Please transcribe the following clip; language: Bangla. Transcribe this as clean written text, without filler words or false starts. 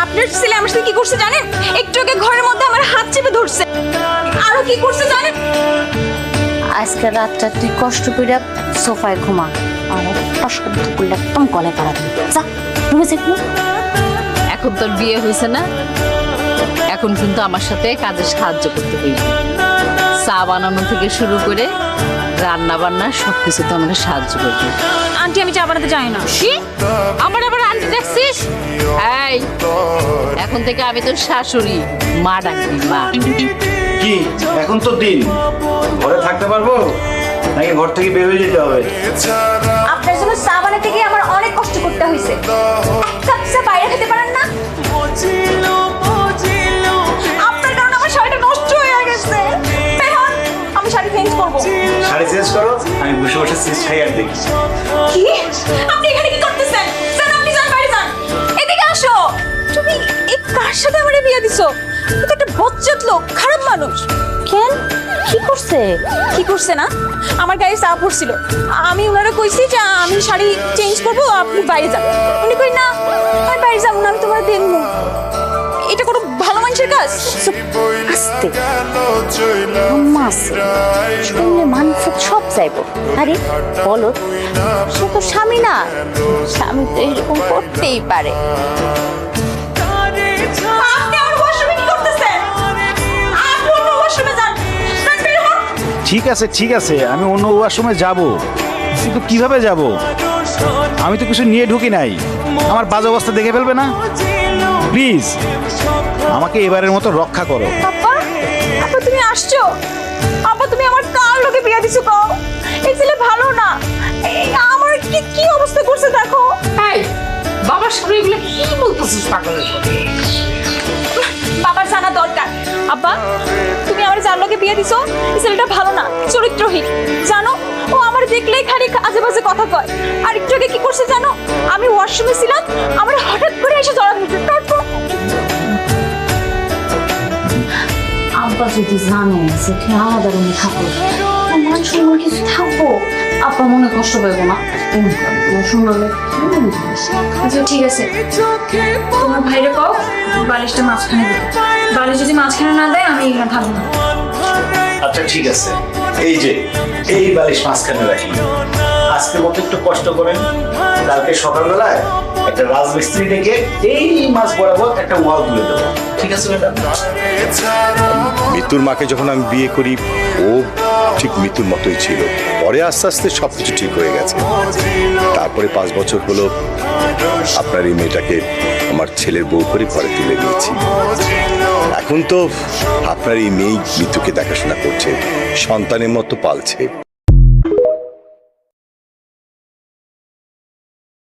আপনার ছেলে আমার সাথে কি করছে জানেন? একটু আগে ঘরের মধ্যে আমার হাত চেপে ধরছে। আরো কি করছে জানেন? আজকে রাতটা তুই কষ্ট করে সোফায় ঘুমা, আর টস্কর করলে একদম গলায় পাড়া দিবি। যা রুমে যাই। এখন তোর বিয়ে হয়েছে না, এখন কিন্তু আমার সাথে কাজে সাহায্য করতে হইবে। চা বানানো থেকে শুরু করে রান্না বান্না সবকিছুতে আমরা সাহায্য করবো। আন্টি আমি চা বানাতে জানি না। কি আমার আবার আন্টি দেখছিস? এই এখন থেকে আমি তোর শাশুড়ি, মা ডাকবি মা। কি এখন তো দিন, ঘরে থাকতে পারবো নাকি ঘর থেকে বের হয়ে যেতে হবে? আপনার জন্য চা বানাতে গিয়ে আমার অনেক কষ্ট করতে হয়েছে। এক কাপ চা বাইরে খেতে পারেন না? আপনার কারণে আমার শাড়িটা নষ্ট হয়ে গেছে। বের হন, আমি শাড়ি চেঞ্জ করবো। শাড়ি চেঞ্জ করো, আমি বসে বসে সিস খাই আর দেখি। কি? আপনি এখানে কি করতেছেন? স্যার আপনি যান, বাইরে যান। এদিকে আসো। তুমি এই কার সাথে আমারে বিয়ে দিছো? ও তো একটা বজ্জাত লোক, খারাপ মানুষ। কেন কি করছে? কি করছে না? আমার গায়ে চা পড়ছিল। আমি ওনারা কইছি যে আমি শাড়ি চেঞ্জ করবো, আপনি বাইরে যান। উনি কই না আমি বাইরে যাবো না, আমি তোমার দেখবো। এটা কোনো ভালো মানুষের কাজ? আস্তে আম্মা আছে, শুনলে মানুষ সব চাইবো। আরে বলো, সে তো স্বামী না, স্বামী তো এরকম করতেই পারে। আপনি আমার ওয়াশরুমে কি করতেছেন? আপনি অন্য ওয়াশরুমে যান। যান, বের হন। ঠিক আছে, আমি অন্য ওয়াশরুমে যাব, কিন্তু কিভাবে যাব? আমি তো কিছু নিয়ে ঢুকি নাই, আমার বাজে অবস্থা দেখে ফেলবে না? প্লিজ আমাকে এবারের মতো রক্ষা করো। আপা, আপা তুমি আসছো? আপা তুমি আমার কার লোকে বিয়ে দিছো কও? এই ছেলে ভালো না। আমার কি কি অবস্থা করছে দেখো। এই বাবার সামনে এগুলো কি বলতেছিস পাগলের মতো? বাবার জানা দরকার। আব্বা তুমি আমার যার লোকে বিয়ে দিছো, এই ছেলেটা ভালো না, চরিত্রহীন। জানো ও আমার দেখলেই খালি আজে বাজে কথা কয়। আর একটু আগে কি করছে জানো? আমি ওয়াশরুমে ছিলাম, আমার হঠাৎ করে এসে জড়া ধরছে। তারপর আব্বা যদি জানে যে তুই আলাদা রুমে থাকো, মান সম্মান কিছু থাকবো, আব্বা মনে কষ্ট পাইবো না? শুনলে আচ্ছা ঠিক আছে, তোমার ভাইরে কও বালিশটা মাঝখানে দিতে। বালিশ যদি মাঝখানে না দেয় আমি এখানে থাকবো না। আচ্ছা ঠিক আছে, এই যে এই বালিশ মাঝখানে রাখি। আজকের মতো একটু কষ্ট করেন, কালকে সকালবেলায় একটা রাজমিস্ত্রি ডেকে এই মাছ বরাবর একটা ওয়াল তুলে দেবো। ঠিক আছে ম্যাডাম? মৃত্যুর মাকে যখন আমি বিয়ে করি, ও ঠিক মৃত্যুর মতোই ছিল। পরে আস্তে আস্তে সবকিছু ঠিক হয়ে গেছে। তারপরে 5 বছর হলো আপনার এই মেয়েটাকে আমার ছেলের বউ করে ঘরে তুলে নিয়েছি। এখন তো আপনার এই মেয়ে মৃত্যুকে দেখাশোনা করছে, সন্তানের মতো পালছে।